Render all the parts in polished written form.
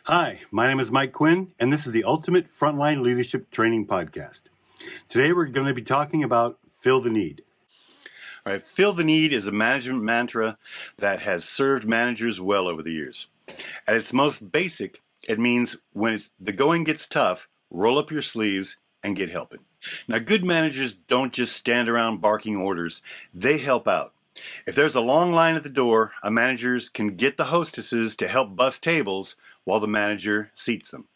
Hi, my name is Mike Quinn, and this is the Ultimate Frontline Leadership Training Podcast. Today we're going to be talking about Fill the Need. All right, Fill the Need is a management mantra that has served managers well over the years. At its most basic, it means when the going gets tough, roll up your sleeves and get helping. Now, good managers don't just stand around barking orders, they help out. If there's a long line at the door, managers can get the hostesses to help bus tables while the manager seats them.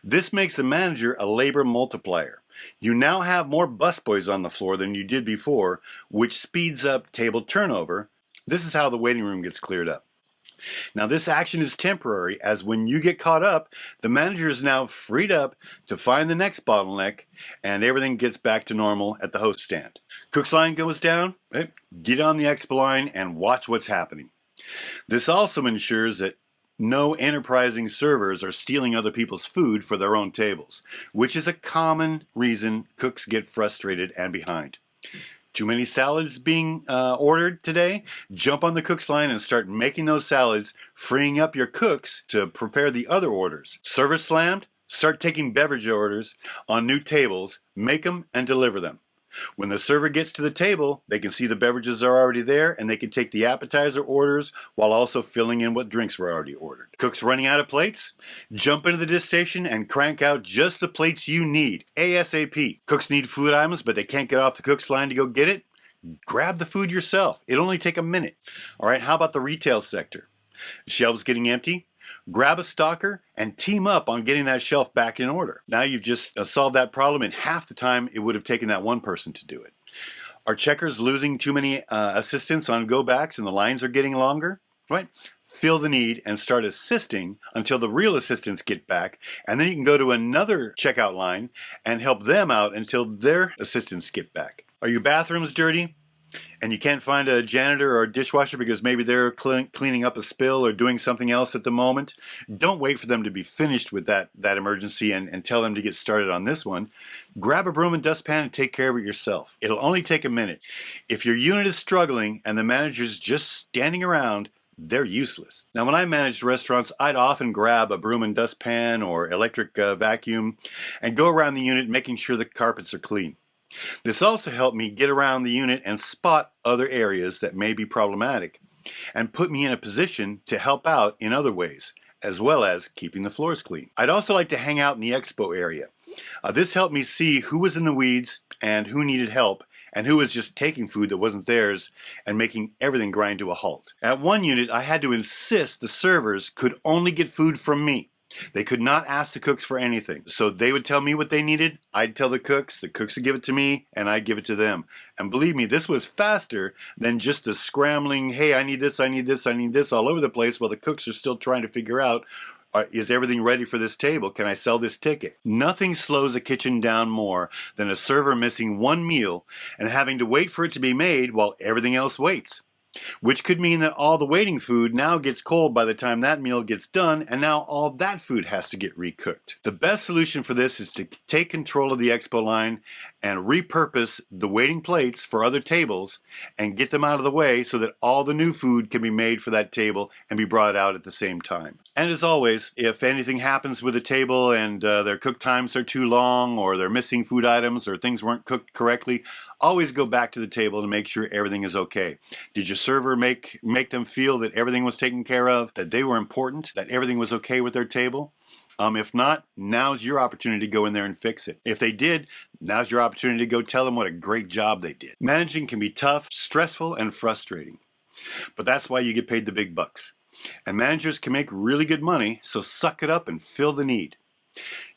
This makes the manager a labor multiplier. You now have more busboys on the floor than you did before, which speeds up table turnover. This is how the waiting room gets cleared up. Now, this action is temporary, as when you get caught up, the manager is now freed up to find the next bottleneck, and everything gets back to normal at the host stand. Cook's line goes down, right? Get on the expo line and watch what's happening. This also ensures that no enterprising servers are stealing other people's food for their own tables, which is a common reason cooks get frustrated and behind. Too many salads being ordered today? Jump on the cook's line and start making those salads, freeing up your cooks to prepare the other orders. Server slammed? Start taking beverage orders on new tables, make them and deliver them. When the server gets to the table, they can see the beverages are already there and they can take the appetizer orders while also filling in what drinks were already ordered. Cooks running out of plates? Jump into the dish station and crank out just the plates you need, ASAP. Cooks need food items but they can't get off the cook's line to go get it? Grab the food yourself. It'll only take a minute. All right, how about the retail sector? Shelves getting empty? Grab a stocker and team up on getting that shelf back in order. Now you've just solved that problem in half the time it would have taken that one person to do it. Are checkers losing too many assistants on go-backs and the lines are getting longer? Right? Fill the need and start assisting until the real assistants get back, and then you can go to another checkout line and help them out until their assistants get back. Are your bathrooms dirty? And you can't find a janitor or a dishwasher because maybe they're cleaning up a spill or doing something else at the moment? Don't wait for them to be finished with that emergency and tell them to get started on this one. Grab a broom and dustpan and take care of it yourself. It'll only take a minute. If your unit is struggling and the manager's just standing around, they're useless. Now, when I managed restaurants, I'd often grab a broom and dustpan or electric vacuum and go around the unit making sure the carpets are clean. This also helped me get around the unit and spot other areas that may be problematic and put me in a position to help out in other ways, as well as keeping the floors clean. I'd also like to hang out in the expo area. This helped me see who was in the weeds and who needed help and who was just taking food that wasn't theirs and making everything grind to a halt. At one unit, I had to insist the servers could only get food from me. They could not ask the cooks for anything. So they would tell me what they needed, I'd tell the cooks would give it to me, and I'd give it to them. And believe me, this was faster than just the scrambling, hey, I need this, I need this, I need this, all over the place while the cooks are still trying to figure out, is everything ready for this table? Can I sell this ticket? Nothing slows a kitchen down more than a server missing one meal and having to wait for it to be made while everything else waits. Which could mean that all the waiting food now gets cold by the time that meal gets done, and now all that food has to get recooked. The best solution for this is to take control of the expo line and repurpose the waiting plates for other tables and get them out of the way so that all the new food can be made for that table and be brought out at the same time. And as always, if anything happens with a table and their cook times are too long or they're missing food items or things weren't cooked correctly, always go back to the table to make sure everything is okay. Did your server make them feel that everything was taken care of, that they were important, that everything was okay with their table? If not, now's your opportunity to go in there and fix it. If they did, now's your opportunity to go tell them what a great job they did. Managing can be tough, stressful, and frustrating. But that's why you get paid the big bucks. And managers can make really good money, so suck it up and fill the need.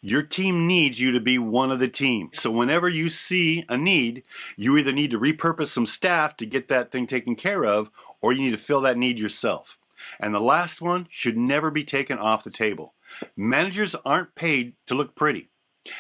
Your team needs you to be one of the team. So whenever you see a need, you either need to repurpose some staff to get that thing taken care of, or you need to fill that need yourself. And the last one should never be taken off the table. Managers aren't paid to look pretty.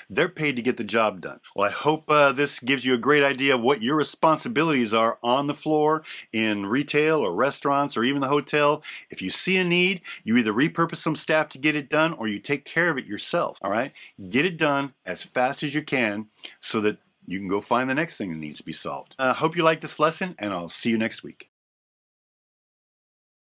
They're paid to get the job done. Well, I hope this gives you a great idea of what your responsibilities are on the floor in retail or restaurants or even the hotel. If you see a need, you either repurpose some staff to get it done or you take care of it yourself. All right? Get it done as fast as you can so that you can go find the next thing that needs to be solved. Hope you like this lesson, and I'll see you next week.